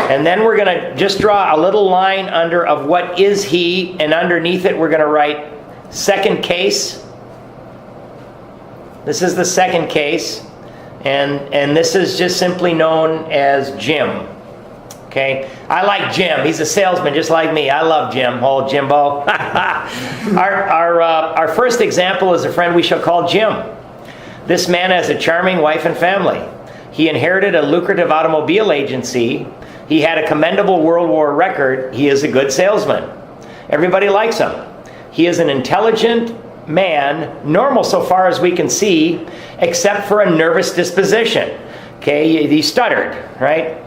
And then we're going to just draw a little line under of what is he, and underneath it we're going to write second case. This is the second case, and this is just simply known as Jim. Okay, I like Jim. He's a salesman just like me. I love Jim. Oh, Jimbo. Our first example is a friend we shall call Jim. This man has a charming wife and family. He inherited a lucrative automobile agency. He had a commendable World War record. He is a good salesman. Everybody likes him. He is an intelligent man, normal so far as we can see, except for a nervous disposition. Okay, he stuttered, right?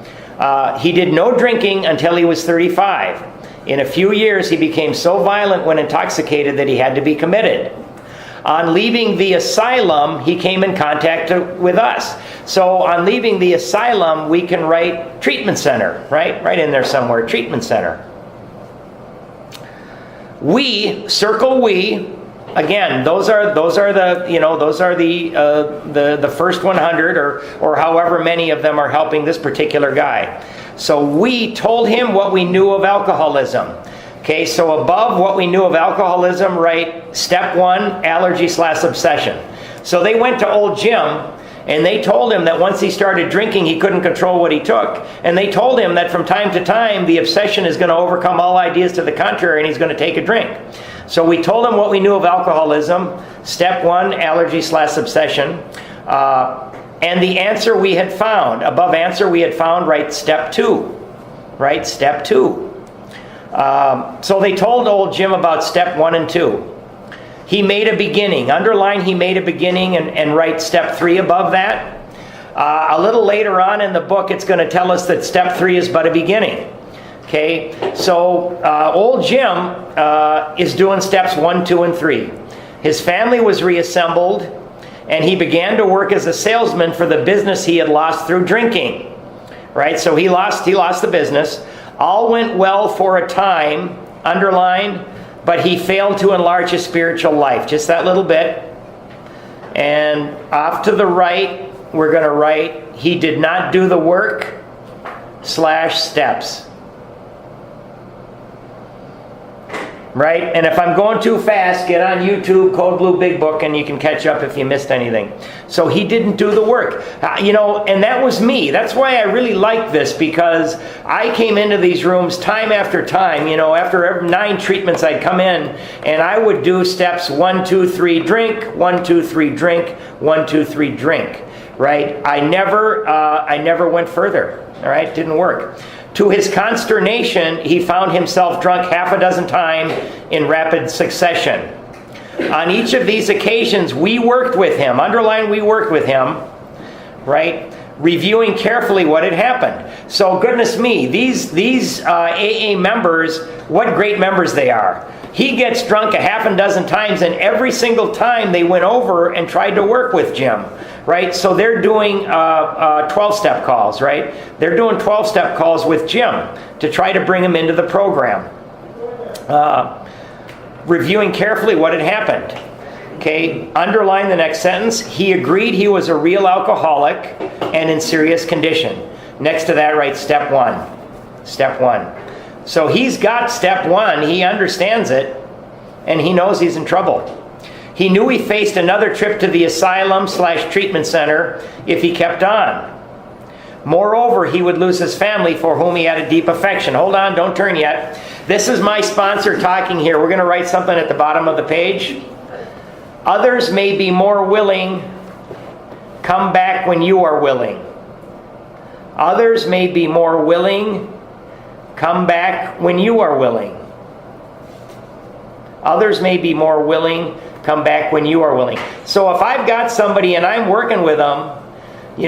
He did no drinking until he was 35. In a few years, he became so violent when intoxicated that he had to be committed. On leaving the asylum, he came in contact with us. So on leaving the asylum, we can write treatment center, right? Right in there somewhere, treatment center. We, circle we. Again, those are the first 100 or however many of them are helping this particular guy. So we told him what we knew of alcoholism. Okay, so above what we knew of alcoholism, write step 1, allergy/obsession. So they went to old Jim and they told him that once he started drinking, he couldn't control what he took. And they told him that from time to time, the obsession is going to overcome all ideas to the contrary and he's going to take a drink. So we told him what we knew of alcoholism, step 1, allergy/obsession, and the answer we had found. Above answer we had found, write step 2, right? Step 2. So they told old Jim about step 1 and 2. He made a beginning. Underline he made a beginning and write step 3 above that. A little later on in the book, it's going to tell us that step 3 is but a beginning. Okay, so old Jim is doing steps 1, 2, and 3. His family was reassembled, and he began to work as a salesman for the business he had lost through drinking. Right, so he lost the business. All went well for a time, underline, but he failed to enlarge his spiritual life. Just that little bit. And off to the right, we're going to write, he did not do the work /steps. Right? And if I'm going too fast, get on YouTube, Code Blue Big Book, and you can catch up if you missed anything. So he didn't do the work. And that was me. That's why I really like this, because I came into these rooms time after time. After every 9 treatments, I'd come in, and I would do steps 1, 2, 3, drink, 1, 2, 3, drink, 1, 2, 3, drink. Right? I never went further. All right? Didn't work. To his consternation, he found himself drunk half a dozen times in rapid succession. On each of these occasions, we worked with him. Underline, we worked with him, right? Reviewing carefully what had happened. So, goodness me, these AA members, what great members they are. He gets drunk a half a dozen times, and every single time they went over and tried to work with Jim. Right? So they're doing 12-step calls, right? They're doing 12-step calls with Jim to try to bring him into the program. Reviewing carefully what had happened. Okay, underline the next sentence. He agreed he was a real alcoholic and in serious condition. Next to that, write step 1. Step 1. So he's got step 1. He understands it, and he knows he's in trouble. He knew he faced another trip to the asylum/treatment center if he kept on. Moreover, he would lose his family for whom he had a deep affection. Hold on, don't turn yet. This is my sponsor talking here. We're going to write something at the bottom of the page. Others may be more willing. Come back when you are willing. Others may be more willing. Come back when you are willing. Others may be more willing. Come back when you are willing. So if I've got somebody and I'm working with them, hey,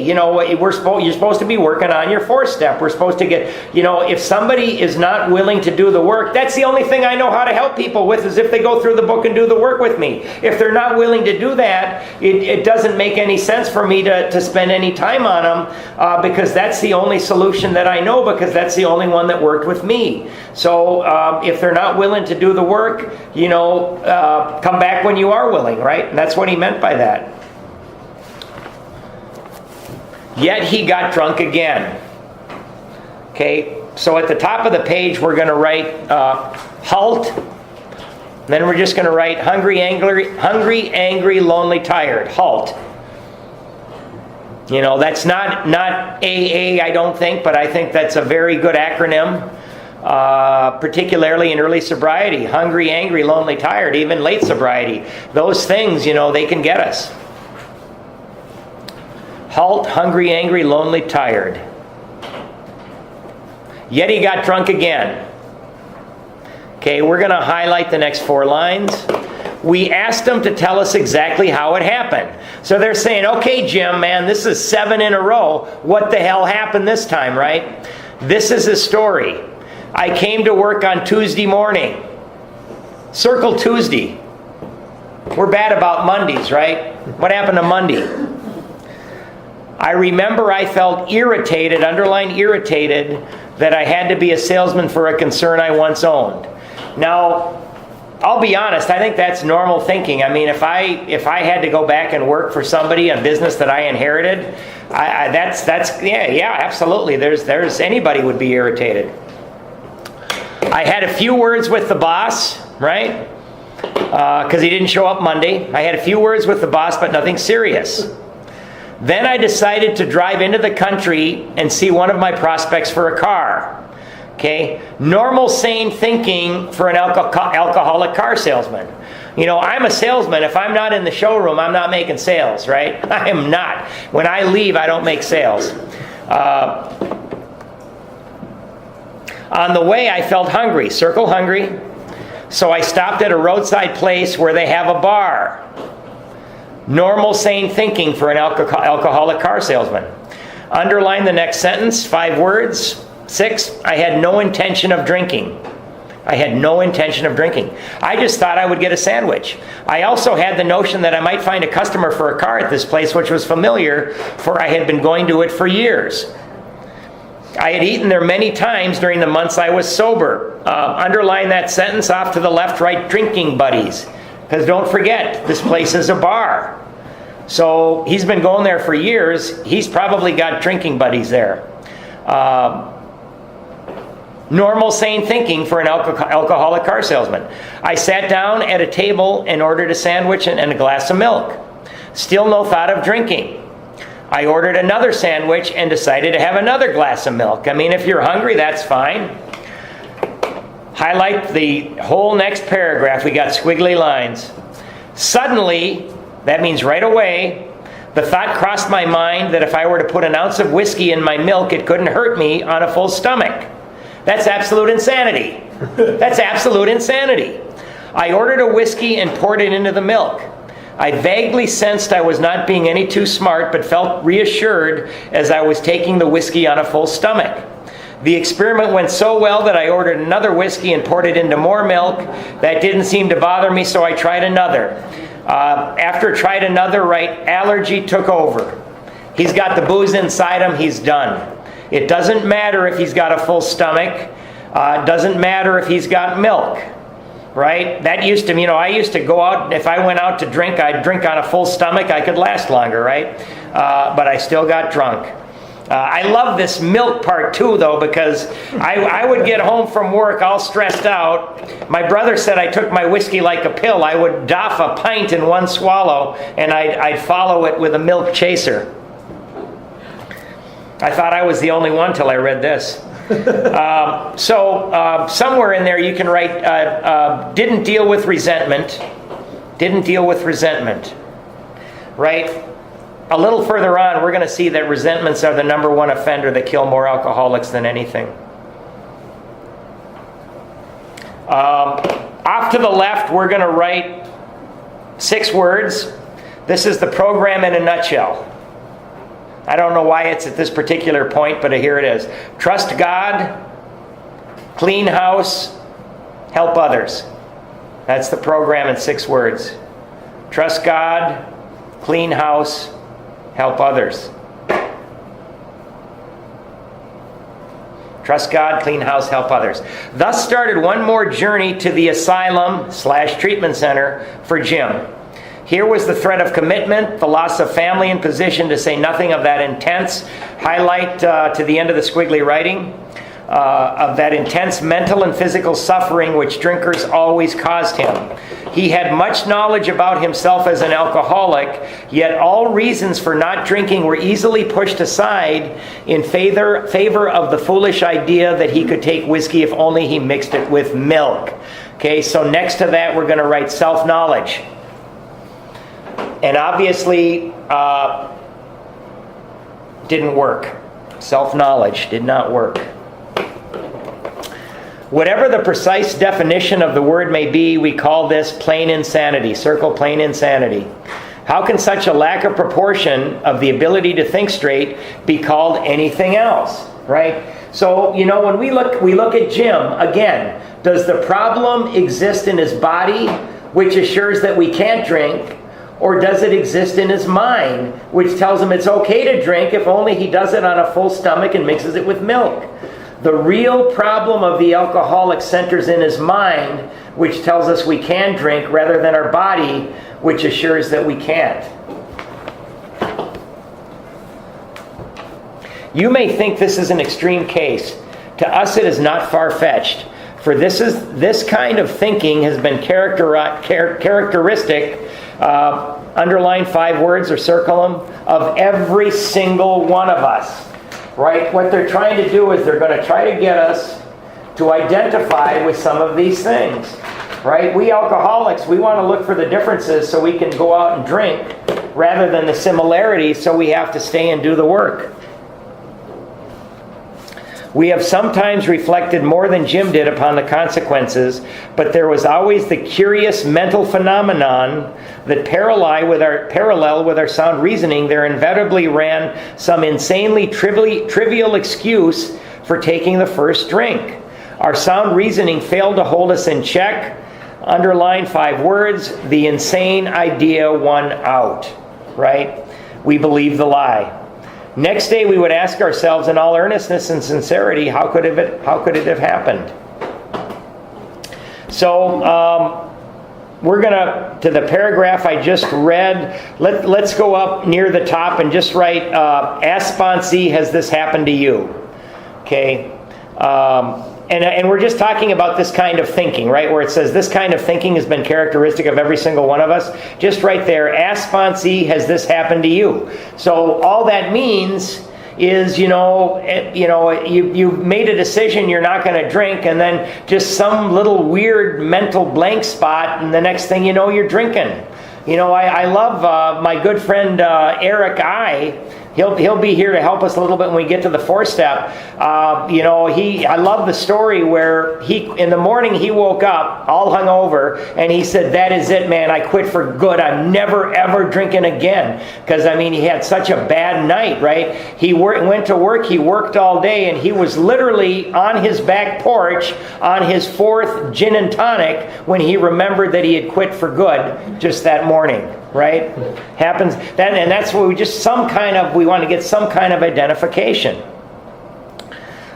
you're supposed to be working on your 4th step. We're supposed to get, if somebody is not willing to do the work, that's the only thing I know how to help people with, is if they go through the book and do the work with me. If they're not willing to do that, it doesn't make any sense for me to spend any time on them, because that's the only solution that I know, because that's the only one that worked with me. So if they're not willing to do the work, come back when you are willing, right? And that's what he meant by that. Yet he got drunk again. Okay, so at the top of the page we're going to write halt. Then we're just going to write hungry, angry, lonely, tired. Halt. You know, that's not AA, I don't think, but I think that's a very good acronym, particularly in early sobriety. Hungry, angry, lonely, tired, even late sobriety. Those things, you know, they can get us. Halt, hungry, angry, lonely, tired. Yet he got drunk again. Okay, we're going to highlight the next 4 lines. We asked them to tell us exactly how it happened. So they're saying, okay, Jim, man, this is 7 in a row. What the hell happened this time, right? This is the story. I came to work on Tuesday morning. Circle Tuesday. We're bad about Mondays, right? What happened to Monday? I remember I felt irritated, underline irritated, that I had to be a salesman for a concern I once owned. Now, I'll be honest, I think that's normal thinking. I mean, if I had to go back and work for somebody, a business that I inherited, yeah, absolutely. There's anybody would be irritated. I had a few words with the boss, right? Because he didn't show up Monday. I had a few words with the boss, but nothing serious. Then I decided to drive into the country and see one of my prospects for a car. Okay, normal, sane thinking for an alcoholic car salesman. You know, I'm a salesman. If I'm not in the showroom, I'm not making sales, right? I am not. When I leave, I don't make sales. On the way, I felt hungry. Circle hungry. So I stopped at a roadside place where they have a bar. Normal, sane thinking for an alcoholic car salesman. Underline the next sentence, 5 words. 6, I had no intention of drinking. I had no intention of drinking. I just thought I would get a sandwich. I also had the notion that I might find a customer for a car at this place, which was familiar, for I had been going to it for years. I had eaten there many times during the months I was sober. Underline that sentence off to the left, write drinking buddies. Because don't forget, this place is a bar. So he's been going there for years. He's probably got drinking buddies there. Normal, sane thinking for an alcoholic car salesman. I sat down at a table and ordered a sandwich and a glass of milk. Still no thought of drinking. I ordered another sandwich and decided to have another glass of milk. I mean, if you're hungry, that's fine. Highlight the whole next paragraph. We got squiggly lines. Suddenly, that means right away, the thought crossed my mind that if I were to put an ounce of whiskey in my milk, it couldn't hurt me on a full stomach. That's absolute insanity. That's absolute insanity. I ordered a whiskey and poured it into the milk. I vaguely sensed I was not being any too smart, but felt reassured as I was taking the whiskey on a full stomach. The experiment went so well that I ordered another whiskey and poured it into more milk. That didn't seem to bother me, so I tried another. After I tried another, allergy took over. He's got the booze inside him, he's done. It doesn't matter if he's got a full stomach. It doesn't matter if he's got milk. Right? That used to, I used to go out, if I went out to drink, I'd drink on a full stomach, I could last longer, right? But I still got drunk. I love this milk part too, though, because I would get home from work all stressed out. My brother said I took my whiskey like a pill. I would doff a pint in one swallow, and I'd follow it with a milk chaser. I thought I was the only one till I read this. So somewhere in there you can write, didn't deal with resentment. Didn't deal with resentment. Right? A little further on, we're going to see that resentments are the number one offender that kill more alcoholics than anything. Off to the left, we're going to write 6 words. This is the program in a nutshell. I don't know why it's at this particular point, but here it is. Trust God, clean house, help others. That's the program in 6 words. Trust God, clean house, help others. Trust God, clean house, help others. Thus started one more journey to the asylum/treatment center for Jim. Here was the threat of commitment, the loss of family and position, to say nothing of that intense, highlight to the end of the squiggly writing, of that intense mental and physical suffering which drinkers always caused him. He had much knowledge about himself as an alcoholic, yet all reasons for not drinking were easily pushed aside in favor of the foolish idea that he could take whiskey if only he mixed it with milk. Okay, so next to that we're going to write self-knowledge. And obviously, didn't work. Self-knowledge did not work. Whatever the precise definition of the word may be, we call this plain insanity. Circle plain insanity. How can such a lack of proportion of the ability to think straight be called anything else? Right? So, when we look at Jim, again, does the problem exist in his body, which assures that we can't drink? Or does it exist in his mind, which tells him it's okay to drink if only he does it on a full stomach and mixes it with milk? The real problem of the alcoholic centers in his mind, which tells us we can drink, rather than our body, which assures that we can't. You may think this is an extreme case. To us it is not far-fetched, for this kind of thinking has been characteristic, underline 5 words or circle them, of every single one of us. Right? What they're trying to do is they're going to try to get us to identify with some of these things. Right? We alcoholics, we want to look for the differences so we can go out and drink rather than the similarities, so we have to stay and do the work. We have sometimes reflected more than Jim did upon the consequences, but there was always the curious mental phenomenon that parallel with our sound reasoning. There inevitably ran some insanely trivial excuse for taking the first drink. Our sound reasoning failed to hold us in check. Underline 5 words, the insane idea won out. Right? We believe the lie. Next day we would ask ourselves in all earnestness and sincerity, how could it have happened? So we're going to the paragraph I just read, let's go up near the top and just write, ask sponsee, has this happened to you? Okay. And we're just talking about this kind of thinking, right? Where it says this kind of thinking has been characteristic of every single one of us. Just right there, ask sponsee, has this happened to you? So all that means is, you made a decision you're not going to drink, and then just some little weird mental blank spot, and the next thing you know, you're drinking. I love my good friend Eric I. He'll be here to help us a little bit when we get to the 4th step. I love the story where in the morning he woke up all hungover and he said, "That is it, man. I quit for good. I'm never ever drinking again." Because he had such a bad night, right? He went to work. He worked all day, and he was literally on his back porch on his 4th gin and tonic when he remembered that he had quit for good just that morning. Right? Happens then, and that's what we want to get some kind of identification.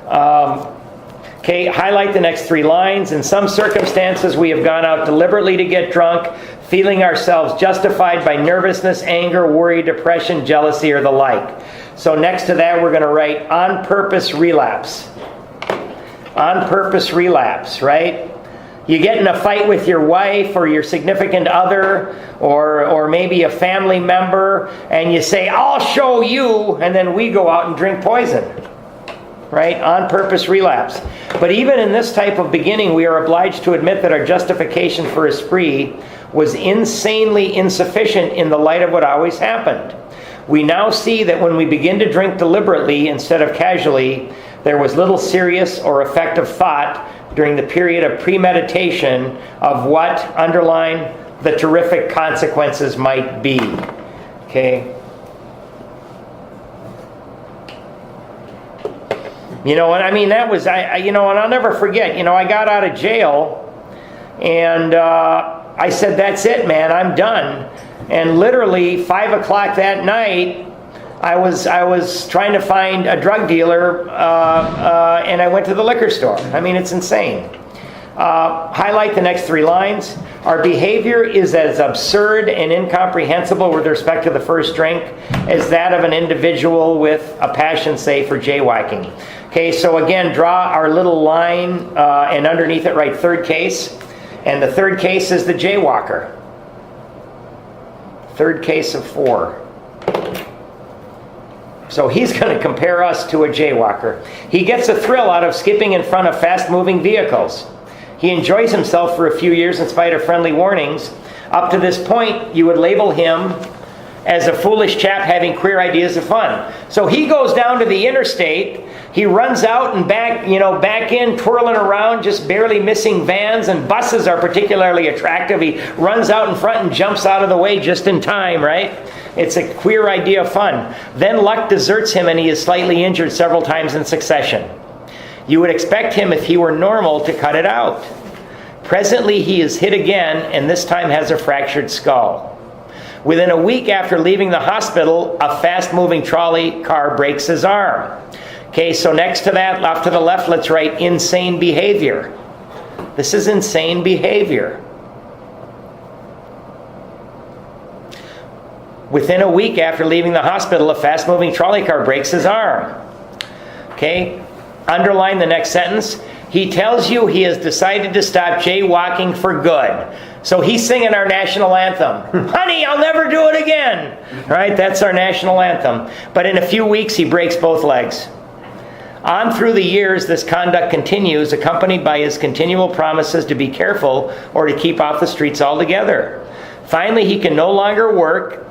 Highlight the next 3 lines. In some circumstances, we have gone out deliberately to get drunk, feeling ourselves justified by nervousness, anger, worry, depression, jealousy, or the like. So next to that, we're going to write on purpose relapse. On purpose relapse, right? You get in a fight with your wife or your significant other or maybe a family member, and you say, "I'll show you," and then we go out and drink poison. Right? On purpose relapse. But even in this type of beginning, we are obliged to admit that our justification for a spree was insanely insufficient in the light of what always happened. We now see that when we begin to drink deliberately instead of casually, there was little serious or effective thought during the period of premeditation of what, underline, the terrific consequences might be. Okay? That was, and I'll never forget, I got out of jail, and I said, "That's it, man, I'm done." And literally, 5 o'clock that night, I was trying to find a drug dealer, and I went to the liquor store. It's insane. Highlight the next 3 lines. Our behavior is as absurd and incomprehensible with respect to the first drink as that of an individual with a passion, say, for jaywalking. Okay, so again, draw our little line and underneath it write third case. And the third case is the jaywalker. Third case of 4. So he's going to compare us to a jaywalker. He gets a thrill out of skipping in front of fast-moving vehicles. He enjoys himself for a few years in spite of friendly warnings. Up to this point, you would label him as a foolish chap having queer ideas of fun. So he goes down to the interstate. He runs out and back in, twirling around, just barely missing vans, and buses are particularly attractive. He runs out in front and jumps out of the way just in time, right? It's a queer idea of fun. Then luck deserts him and he is slightly injured several times in succession. You would expect him, if he were normal, to cut it out. Presently he is hit again, and this time has a fractured skull. Within a week after leaving the hospital, a fast-moving trolley car breaks his arm. Okay, so next to that, off to the left, let's write insane behavior. This is insane behavior. Within a week after leaving the hospital, a fast-moving trolley car breaks his arm. Okay, underline the next sentence. He tells you he has decided to stop jaywalking for good. So he's singing our national anthem. Honey, I'll never do it again. Right? That's our national anthem. But in a few weeks, he breaks both legs. On through the years, this conduct continues, accompanied by his continual promises to be careful or to keep off the streets altogether. Finally, he can no longer work.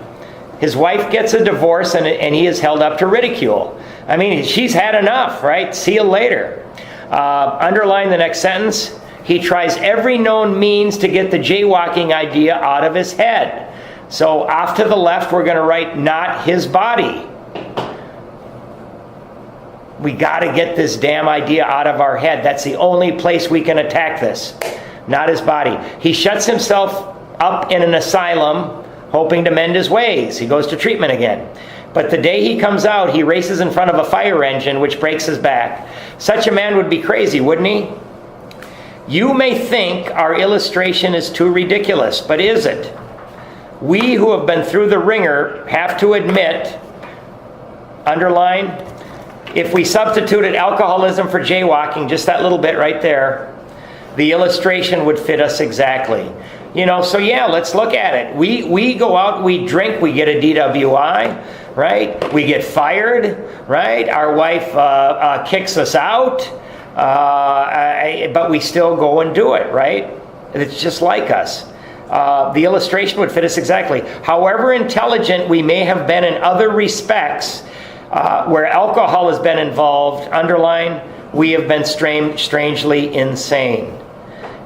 His wife gets a divorce, and he is held up to ridicule. I mean, she's had enough, right? See you later. Underline the next sentence. He tries every known means to get the jaywalking idea out of his head. So off to the left, we're going to write not his body. We got to get this damn idea out of our head. That's the only place we can attack this. Not his body. He shuts himself up in an asylum, hoping to mend his ways. He goes to treatment again. But the day he comes out, he races in front of a fire engine, which breaks his back. Such a man would be crazy, wouldn't he? You may think our illustration is too ridiculous, but is it? We who have been through the ringer have to admit, underline, if we substituted alcoholism for jaywalking, just that little bit right there, the illustration would fit us exactly. So yeah, let's look at it. We go out, we drink, we get a DWI, right? We get fired, right? Our wife kicks us out, but we still go and do it, right? It's just like us. The illustration would fit us exactly. However intelligent we may have been in other respects, where alcohol has been involved, underline, we have been strangely insane,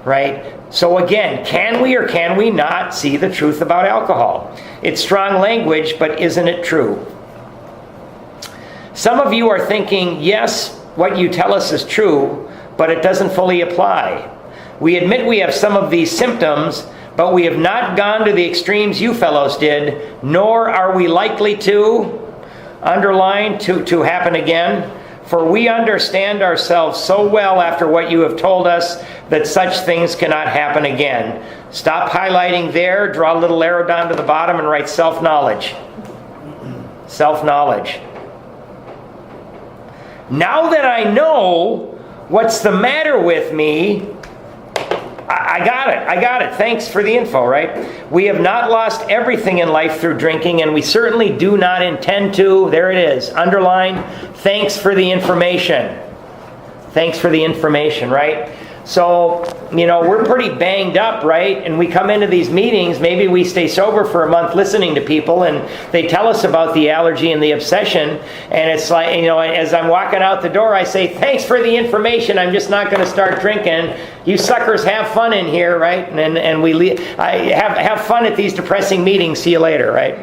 right? So again, can we or can we not see the truth about alcohol? It's strong language, but isn't it true? Some of you are thinking, yes, what you tell us is true, but it doesn't fully apply. We admit we have some of these symptoms, but we have not gone to the extremes you fellows did, nor are we likely to, underline, to happen again. For we understand ourselves so well after what you have told us that such things cannot happen again. Stop highlighting there, draw a little arrow down to the bottom, and write self-knowledge. Self-knowledge. Now that I know what's the matter with me, I got it. Thanks for the info, right? We have not lost everything in life through drinking, and we certainly do not intend to. There it is. Underline, thanks for the information. Thanks for the information, right? So, we're pretty banged up, right? And we come into these meetings, maybe we stay sober for a month listening to people, and they tell us about the allergy and the obsession, and it's like, as I'm walking out the door, I say, thanks for the information, I'm just not going to start drinking. You suckers have fun in here, right? And I have fun at these depressing meetings. See you later, right?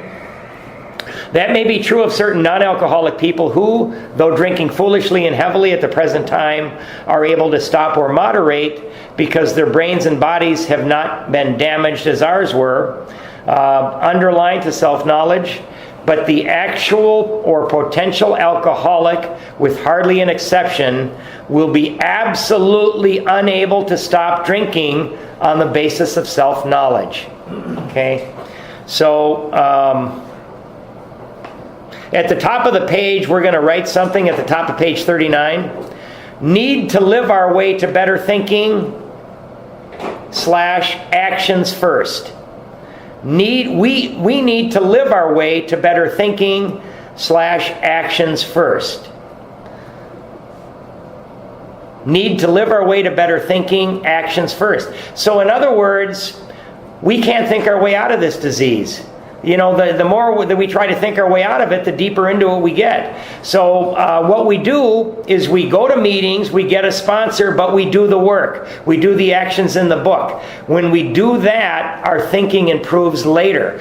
That may be true of certain non-alcoholic people who, though drinking foolishly and heavily at the present time, are able to stop or moderate because their brains and bodies have not been damaged as ours were. Underline to self-knowledge. but the actual or potential alcoholic, with hardly an exception, will be absolutely unable to stop drinking on the basis of self-knowledge. Okay? So, at the top of the page, we're going to write something at the top of page 39. Need to live our way to better thinking / actions first. We need to live our way to better thinking / actions first. Need to live our way to better thinking, actions first. So in other words, we can't think our way out of this disease. You know, the more that we try to think our way out of it, the deeper into it we get. So what we do is we go to meetings, we get a sponsor, but we do the work. We do the actions in the book. When we do that, our thinking improves later.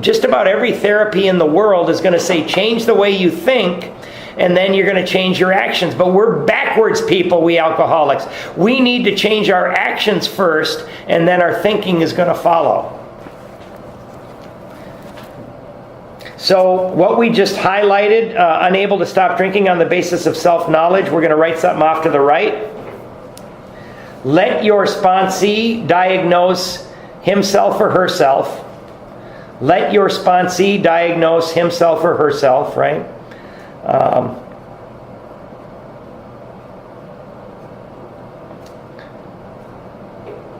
Just about every therapy in the world is going to say, change the way you think, and then you're going to change your actions. But we're backwards people, we alcoholics. We need to change our actions first, and then our thinking is going to follow. So what we just highlighted, unable to stop drinking on the basis of self-knowledge, we're going to write something off to the right. Let your sponsee diagnose himself or herself. Let your sponsee diagnose himself or herself, right?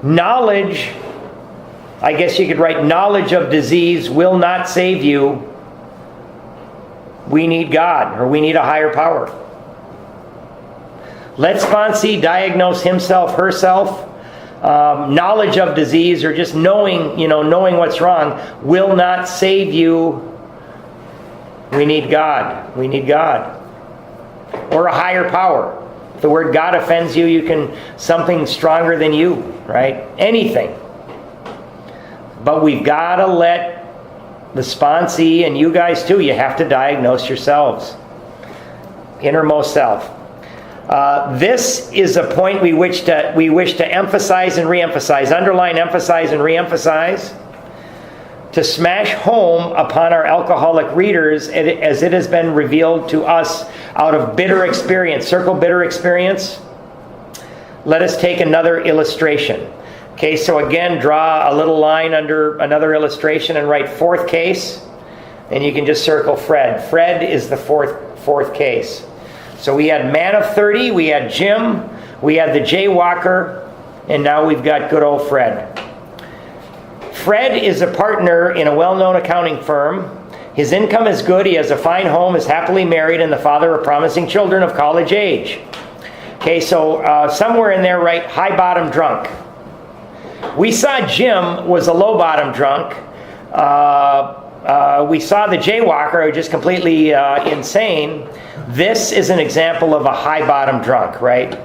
Knowledge, I guess you could write, knowledge of disease will not save you. We need God, or we need a higher power. Let sponsee diagnose himself, herself. Knowledge of disease, or just knowing what's wrong, will not save you. We need God. We need God. Or a higher power. If the word God offends you, you can, something stronger than you, right? Anything. But we've got to let the sponsee, and you guys too, you have to diagnose yourselves. Innermost self. This is a point we wish to emphasize and re-emphasize. Underline, emphasize, and re-emphasize. To smash home upon our alcoholic readers as it has been revealed to us out of bitter experience. Circle bitter experience. Let us take another illustration. Okay, so again, draw a little line under another illustration and write fourth case. And you can just circle Fred. Fred is the fourth case. So we had man of 30, we had Jim, we had the jaywalker, and now we've got good old Fred. Fred is a partner in a well-known accounting firm. His income is good, he has a fine home, is happily married, and the father of promising children of college age. Okay, so somewhere in there, write high-bottom drunk. We saw Jim was a low-bottom drunk. We saw the jaywalker, who just completely insane. This is an example of a high-bottom drunk, right?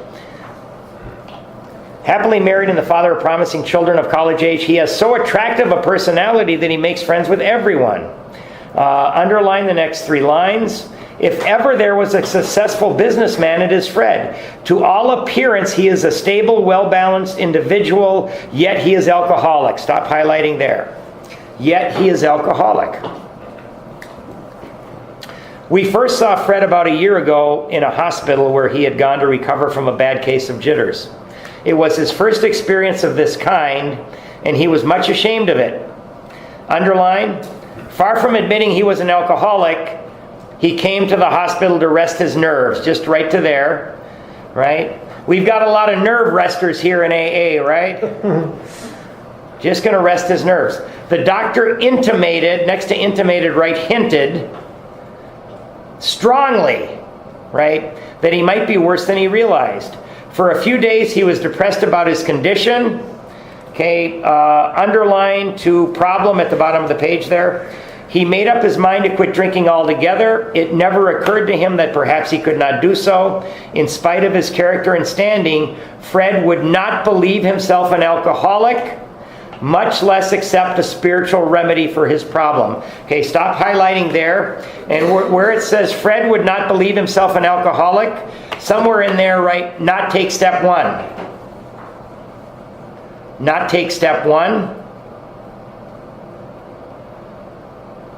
Happily married and the father of promising children of college age. He has so attractive a personality that he makes friends with everyone. Underline the next three lines. If ever there was a successful businessman, it is Fred. To all appearance, he is a stable, well-balanced individual, yet he is alcoholic. Stop highlighting there. Yet he is alcoholic. We first saw Fred about a year ago in a hospital where he had gone to recover from a bad case of jitters. It was his first experience of this kind, and he was much ashamed of it. Underline, far from admitting he was an alcoholic, he came to the hospital to rest his nerves. Just right to there, right? We've got a lot of nerve resters here in AA, right? Just going to rest his nerves. The doctor intimated, next to intimated, right, hinted strongly, right, that he might be worse than he realized. For a few days he was depressed about his condition. Okay, underline to problem at the bottom of the page there. He made up his mind to quit drinking altogether. It never occurred to him that perhaps he could not do so. In spite of his character and standing, Fred would not believe himself an alcoholic, much less accept a spiritual remedy for his problem. Okay, stop highlighting there. And where it says Fred would not believe himself an alcoholic, somewhere in there, right, not take step one. Not take step one.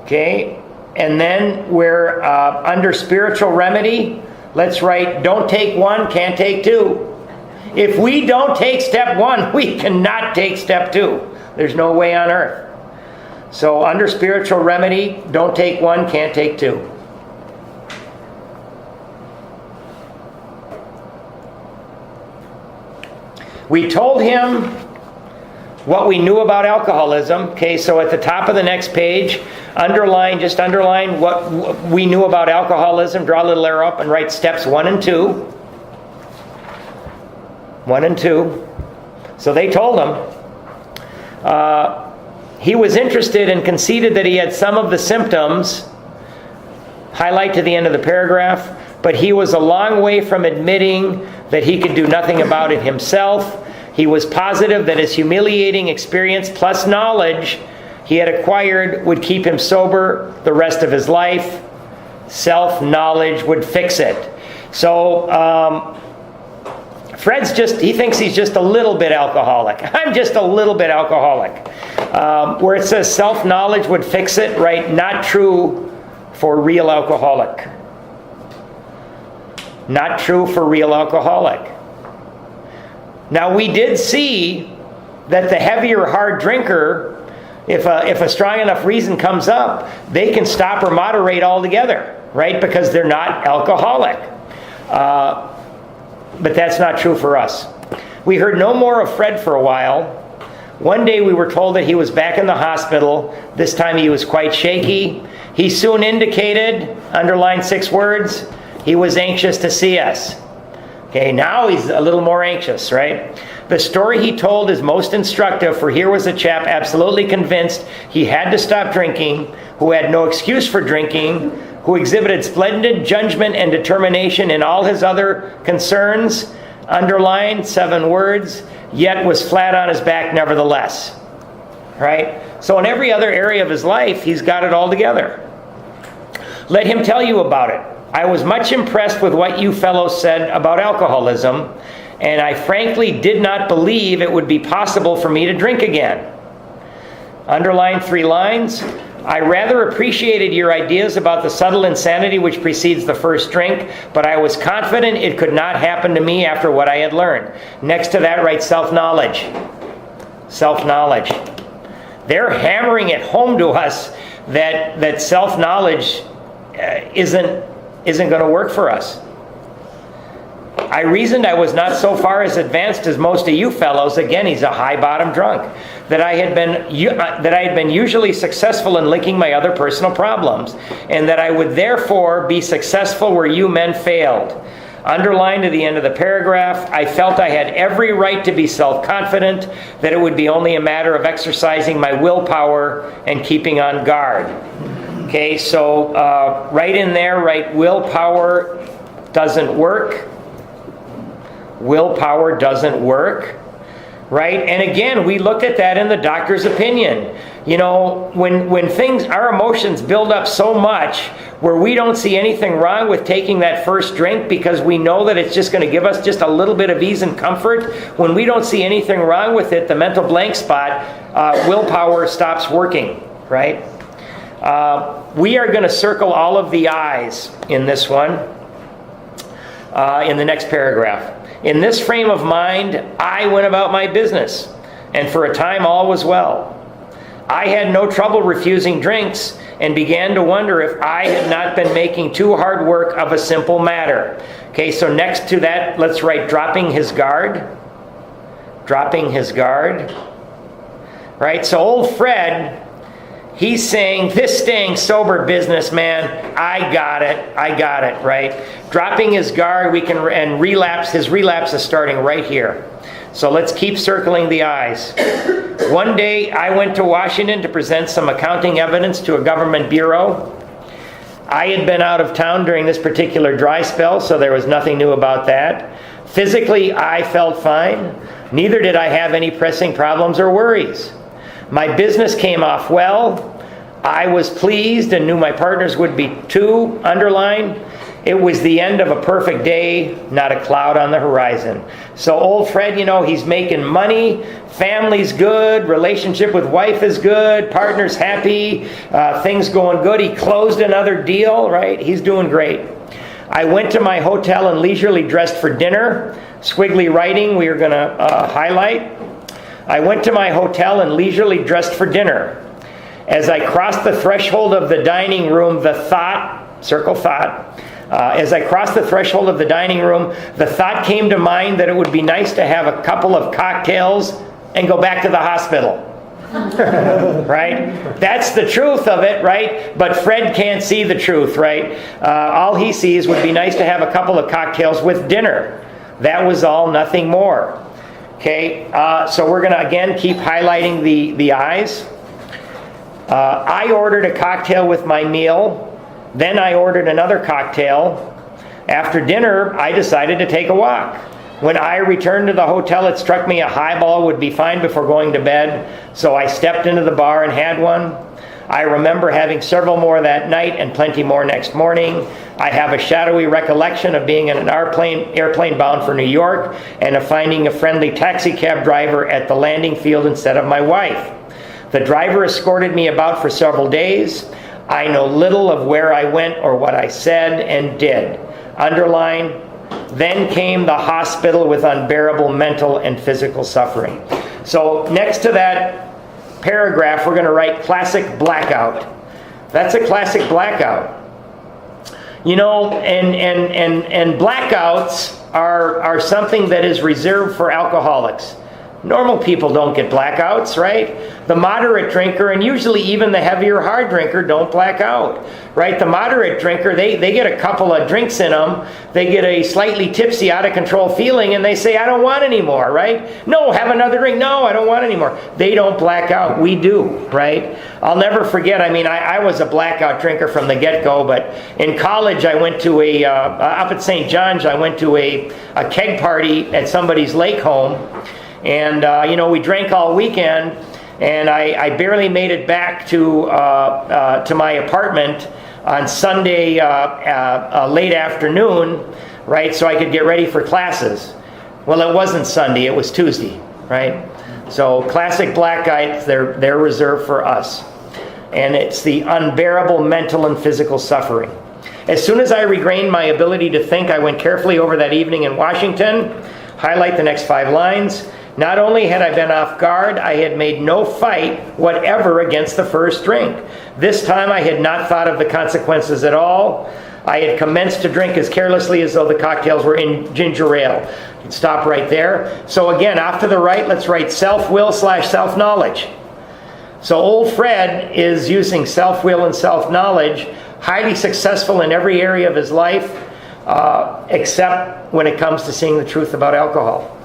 Okay, and then we're under spiritual remedy. Let's write, don't take one, can't take two. If we don't take step one, we cannot take step two. There's no way on earth. So under spiritual remedy, don't take one, can't take two. We told him what we knew about alcoholism. Okay, so at the top of the next page, just underline what we knew about alcoholism. Draw a little arrow up and write steps 1 and 2. 1 and 2. So they told him. He was interested and conceded that he had some of the symptoms. Highlight to the end of the paragraph. But he was a long way from admitting that he could do nothing about it himself. He was positive that his humiliating experience plus knowledge he had acquired would keep him sober the rest of his life. Self-knowledge would fix it. So Fred's he thinks he's just a little bit alcoholic. I'm just a little bit alcoholic. Where it says self-knowledge would fix it, right? Not true for real alcoholic. Not true for real alcoholic. Now we did see that the heavier hard drinker, if a strong enough reason comes up, they can stop or moderate altogether, right? Because they're not alcoholic. But that's not true for us. We heard no more of Fred for a while. One day we were told that he was back in the hospital. This time he was quite shaky. He soon indicated, underline 6 words, he was anxious to see us. Okay, now he's a little more anxious, right? The story he told is most instructive, for here was a chap absolutely convinced he had to stop drinking, who had no excuse for drinking, who exhibited splendid judgment and determination in all his other concerns, underline 7 words, yet was flat on his back nevertheless. Right? So in every other area of his life, he's got it all together. Let him tell you about it. I was much impressed with what you fellows said about alcoholism, and I frankly did not believe it would be possible for me to drink again. Underline 3 lines. I rather appreciated your ideas about the subtle insanity which precedes the first drink, but I was confident it could not happen to me after what I had learned. Next to that, write self-knowledge. Self-knowledge. They're hammering it home to us that self-knowledge isn't going to work for us. I reasoned I was not so far as advanced as most of you fellows. Again, he's a high-bottom drunk. That I had been usually successful in linking my other personal problems, and that I would therefore be successful where you men failed. Underlined to the end of the paragraph, I felt I had every right to be self-confident, that it would be only a matter of exercising my willpower and keeping on guard. Okay, so right in there, write willpower doesn't work. Willpower doesn't work. Right? And again, we looked at that in the doctor's opinion. You know, when our emotions build up so much where we don't see anything wrong with taking that first drink because we know that it's just going to give us just a little bit of ease and comfort, when we don't see anything wrong with it, the mental blank spot, willpower stops working, right? We are going to circle all of the I's in this one, in the next paragraph. In this frame of mind, I went about my business, and for a time all was well. I had no trouble refusing drinks, and began to wonder if I had not been making too hard work of a simple matter. Okay, so next to that, let's write dropping his guard. Dropping his guard. Right, so old Fred, he's saying, this staying sober business, man, I got it, right? Dropping his guard, and his relapse is starting right here. So let's keep circling the I's. One day, I went to Washington to present some accounting evidence to a government bureau. I had been out of town during this particular dry spell, so there was nothing new about that. Physically, I felt fine. Neither did I have any pressing problems or worries. My business came off well. I was pleased and knew my partners would be too. Underline. It was the end of a perfect day, not a cloud on the horizon. So old Fred, he's making money, family's good, relationship with wife is good, partner's happy, things going good. He closed another deal, right? He's doing great. I went to my hotel and leisurely dressed for dinner. Squiggly writing we are going to highlight. I went to my hotel and leisurely dressed for dinner. As I crossed the threshold of the dining room, the thought, circle thought, as I crossed the threshold of the dining room, the thought came to mind that it would be nice to have a couple of cocktails and go back to the hospital. Right? That's the truth of it, right? But Fred can't see the truth, right? All he sees would be nice to have a couple of cocktails with dinner. That was all, nothing more. Okay, so we're going to again keep highlighting the eyes. I ordered a cocktail with my meal. Then I ordered another cocktail. After dinner, I decided to take a walk. When I returned to the hotel, it struck me a highball would be fine before going to bed, so I stepped into the bar and had one. I remember having several more that night and plenty more next morning. I have a shadowy recollection of being in an airplane bound for New York and of finding a friendly taxi cab driver at the landing field instead of my wife. The driver escorted me about for several days. I know little of where I went or what I said and did. Underline, then came the hospital with unbearable mental and physical suffering. So next to that paragraph, we're going to write classic blackout. That's a classic blackout. And blackouts are something that is reserved for alcoholics. Normal people don't get blackouts, right? The moderate drinker, and usually even the heavier hard drinker, don't black out, right? The moderate drinker, they get a couple of drinks in them, they get a slightly tipsy, out of control feeling, and they say, I don't want any more, right? No, have another drink. No, I don't want any more. They don't black out. We do, right? I'll never forget, I was a blackout drinker from the get-go, but in college I went to up at St. John's, I went to a keg party at somebody's lake home. And, we drank all weekend, and I barely made it back to my apartment on Sunday late afternoon, right, so I could get ready for classes. Well, it wasn't Sunday, it was Tuesday, right? So classic blackouts, they're reserved for us. And it's the unbearable mental and physical suffering. As soon as I regained my ability to think, I went carefully over that evening in Washington. Highlight the next 5 lines. Not only had I been off guard, I had made no fight whatever against the first drink. This time I had not thought of the consequences at all. I had commenced to drink as carelessly as though the cocktails were in ginger ale. Stop right there. So again, off to the right, let's write self-will / self-knowledge. So old Fred is using self-will and self-knowledge, highly successful in every area of his life, except when it comes to seeing the truth about alcohol.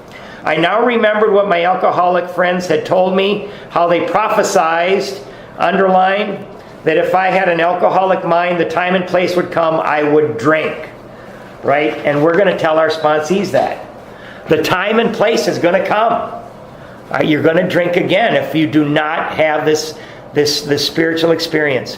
I now remembered what my alcoholic friends had told me, how they prophesized, underline, that if I had an alcoholic mind, the time and place would come, I would drink. Right? And we're going to tell our sponsees that. The time and place is going to come. You're going to drink again if you do not have this spiritual experience.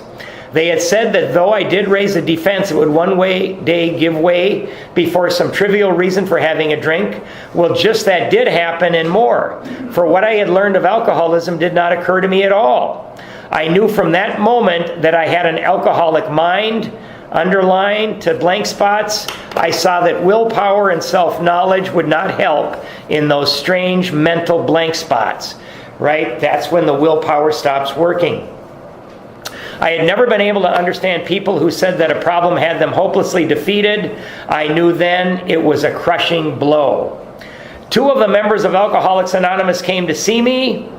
They had said that though I did raise a defense, it would one day give way before some trivial reason for having a drink. Well, just that did happen and more. For what I had learned of alcoholism did not occur to me at all. I knew from that moment that I had an alcoholic mind. Underline to blank spots. I saw that willpower and self-knowledge would not help in those strange mental blank spots. Right? That's when the willpower stops working. I had never been able to understand people who said that a problem had them hopelessly defeated. I knew then it was a crushing blow. 2 of the members of Alcoholics Anonymous came to see me.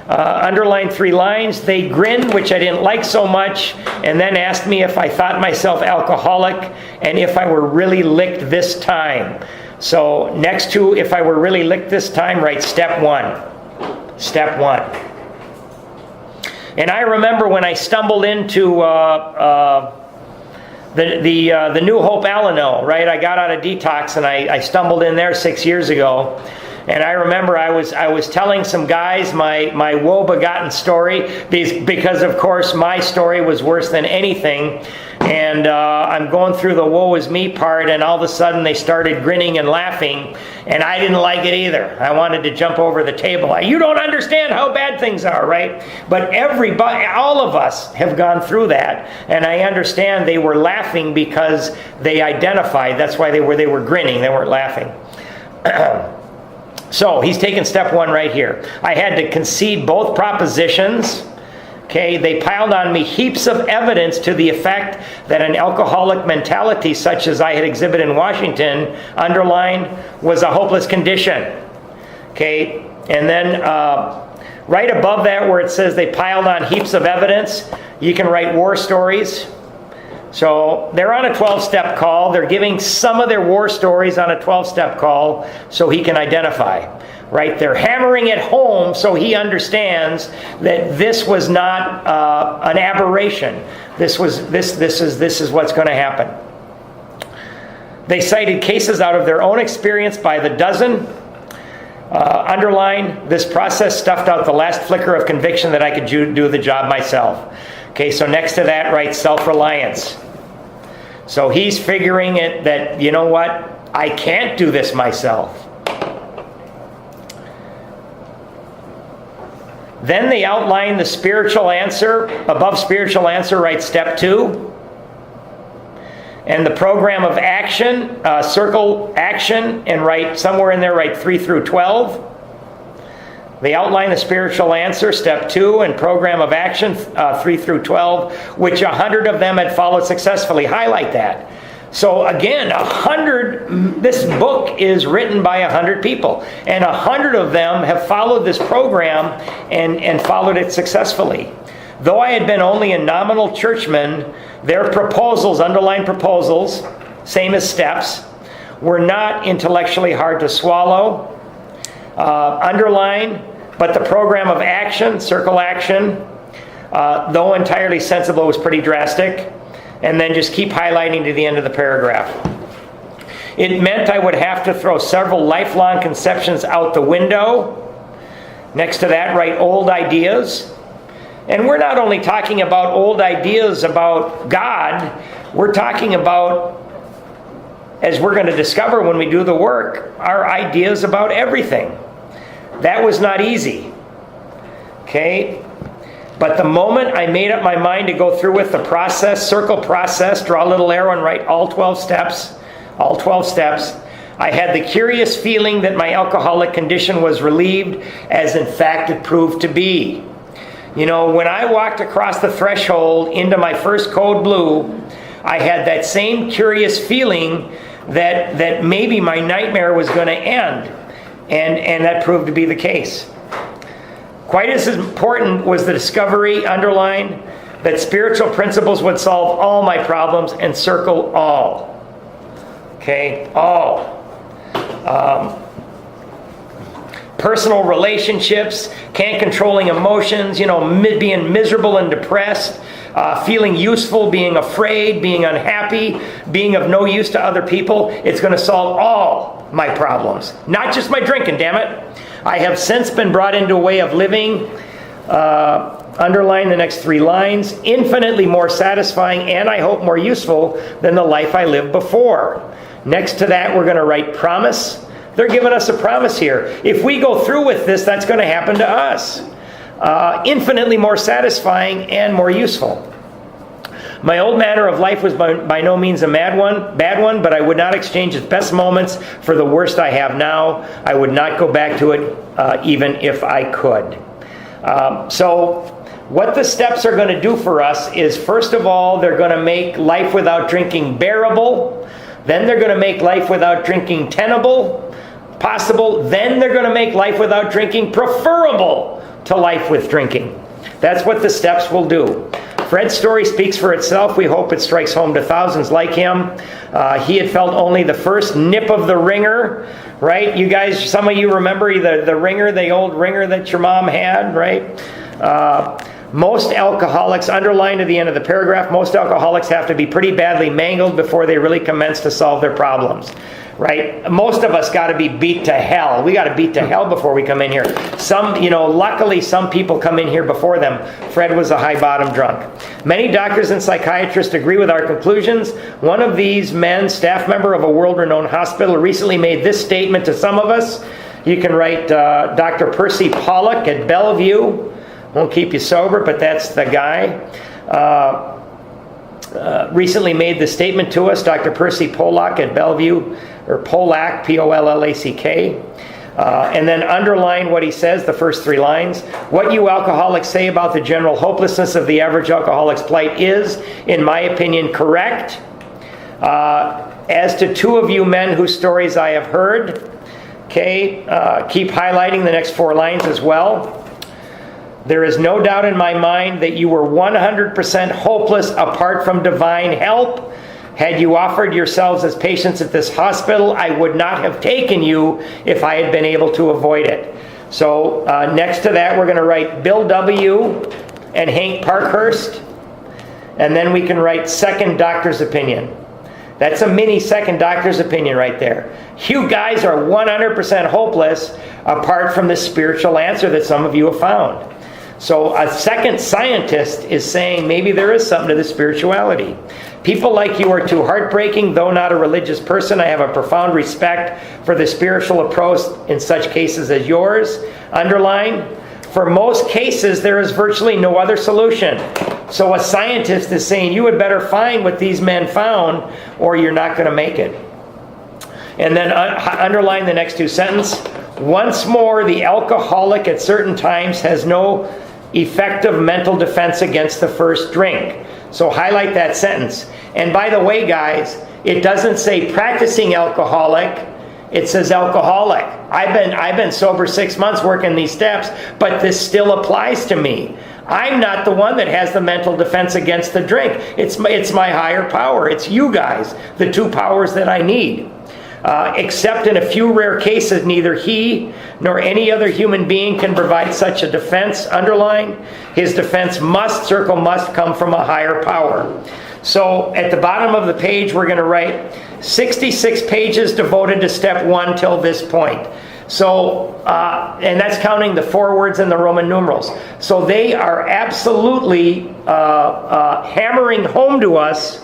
Underline 3 lines. They grinned, which I didn't like so much, and then asked me if I thought myself alcoholic and if I were really licked this time. So next to if I were really licked this time, write step 1. Step 1. And I remember when I stumbled into the New Hope Alano, right? I got out of detox and I stumbled in there 6 years ago. And I remember I was telling some guys my woe-begotten story because of course my story was worse than anything And I'm going through the woe is me part, and all of a sudden they started grinning and laughing, and I didn't like it either. I wanted to jump over the table. You don't understand how bad things are, right? But everybody, all of us have gone through that, and I understand they were laughing because they identified. That's why they were grinning. They weren't laughing. So he's taking step one right here. I had to concede both propositions. Okay, they piled on me heaps of evidence to the effect that an alcoholic mentality such as I had exhibited in Washington, underlined, was a hopeless condition. Okay, and then right above that where it says they piled on heaps of evidence, you can write war stories. So they're on a 12-step call. They're giving some of their war stories on a 12-step call so he can identify. Right? They're hammering it home so he understands that this was not an aberration. This is what's going to happen. They cited cases out of their own experience by the dozen. Underline, this process stuffed out the last flicker of conviction that I could do the job myself. Okay, so next to that, write self-reliance. So he's figuring it that, you know what, I can't do this myself. Then they outline the spiritual answer. Above spiritual answer, write step 2. And the program of action, circle action, and write somewhere in there, write 3 through 12. They outline the spiritual answer, step 2, and program of action, 3 through 12, which 100 of them had followed successfully. Highlight that. So again, 100, this book is written by 100 people, and 100 of them have followed this program and followed it successfully. Though I had been only a nominal churchman, their proposals, underlined proposals, same as steps, were not intellectually hard to swallow. Underline, but the program of action, circle action, though entirely sensible, was pretty drastic. And then just keep highlighting to the end of the paragraph. It meant I would have to throw several lifelong conceptions out the window. Next to that, write old ideas. And we're not only talking about old ideas about God, we're talking about, as we're going to discover when we do the work, our ideas about everything. That was not easy. Okay? But the moment I made up my mind to go through with the process, circle process, draw a little arrow and write all 12 steps, I had the curious feeling that my alcoholic condition was relieved, as in fact it proved to be. You know, when I walked across the threshold into my first code blue, I had that same curious feeling that maybe my nightmare was going to end. And that proved to be the case. Quite as important was the discovery, underline, that spiritual principles would solve all my problems, and circle all. Okay, all. Personal relationships, can't controlling emotions, being miserable and depressed, feeling useful, being afraid, being unhappy, being of no use to other people. It's going to solve all my problems. Not just my drinking, damn it. I have since been brought into a way of living, underline the next 3 lines, infinitely more satisfying and I hope more useful than the life I lived before. Next to that, we're going to write promise. They're giving us a promise here. If we go through with this, that's going to happen to us. Infinitely more satisfying and more useful. My old manner of life was by no means a bad one, but I would not exchange its best moments for the worst I have now. I would not go back to it even if I could. So what the steps are going to do for us is, first of all, they're going to make life without drinking bearable. Then they're going to make life without drinking tenable, possible. Then they're going to make life without drinking preferable to life with drinking. That's what the steps will do. Fred's story speaks for itself. We hope it strikes home to thousands like him. He had felt only the first nip of the ringer, right? You guys, some of you remember the ringer, the old ringer that your mom had, right? Most alcoholics, underlined at the end of the paragraph, most alcoholics have to be pretty badly mangled before they really commence to solve their problems. Right? Most of us got to be beat to hell. We got to beat to hell before we come in here. Luckily some people come in here before them. Fred was a high bottom drunk. Many doctors and psychiatrists agree with our conclusions. One of these men, staff member of a world-renowned hospital, recently made this statement to some of us. You can write Dr. Percy Pollock at Bellevue. Won't keep you sober, but that's the guy. Recently made the statement to us, Dr. Percy Pollack at Bellevue, or Pollack, P-O-L-L-A-C-K. And then underline what he says, the first 3 lines. What you alcoholics say about the general hopelessness of the average alcoholic's plight is, in my opinion, correct. As to 2 of you men whose stories I have heard, keep highlighting the next 4 lines as well. There is no doubt in my mind that you were 100% hopeless apart from divine help. Had you offered yourselves as patients at this hospital, I would not have taken you if I had been able to avoid it. So next to that, we're going to write Bill W. and Hank Parkhurst. And then we can write second doctor's opinion. That's a mini second doctor's opinion right there. You guys are 100% hopeless apart from the spiritual answer that some of you have found. So a second scientist is saying maybe there is something to the spirituality. People like you are too heartbreaking. Though not a religious person, I have a profound respect for the spiritual approach in such cases as yours. Underline, for most cases, there is virtually no other solution. So a scientist is saying you had better find what these men found or you're not going to make it. And then underline the next 2 sentences. Once more, the alcoholic at certain times has no effective mental defense against the first drink. So highlight that sentence. And by the way, guys, it doesn't say practicing alcoholic. It says alcoholic. I've been sober 6 months working these steps, but this still applies to me. I'm not the one that has the mental defense against the drink. It's my higher power. It's you guys, the 2 powers that I need. Except in a few rare cases, neither he nor any other human being can provide such a defense. Underline, his defense must come from a higher power. So at the bottom of the page, we're going to write 66 pages devoted to step 1 till this point. So, and that's counting the forewords and the Roman numerals. So they are absolutely hammering home to us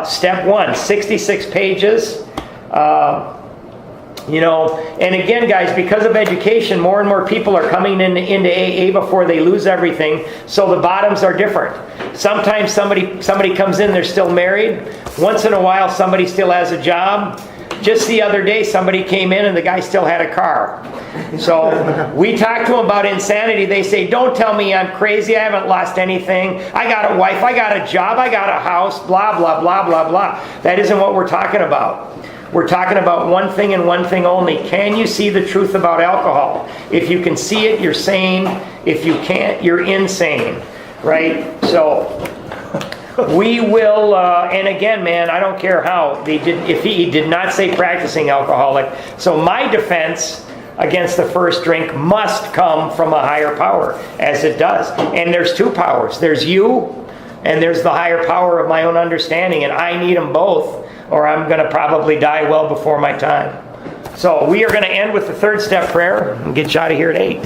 step 1, 66 pages. And again, guys, because of education, more and more people are coming into AA before they lose everything, so the bottoms are different. Sometimes somebody comes in, they're still married. Once in a while, somebody still has a job. Just the other day, somebody came in and the guy still had a car. So we talked to them about insanity. They say, don't tell me I'm crazy. I haven't lost anything. I got a wife. I got a job. I got a house. Blah, blah, blah, blah, blah. That isn't what we're talking about. We're talking about one thing and one thing only. Can you see the truth about alcohol? If you can see it, you're sane. If you can't, you're insane. Right? So we will, and again, man, I don't care how. If he did not say practicing alcoholic. So my defense against the first drink must come from a higher power, as it does. And there's 2 powers. There's you, and there's the higher power of my own understanding. And I need them both, or I'm going to probably die well before my time. So we are going to end with the 3rd step prayer and get you out of here at 8.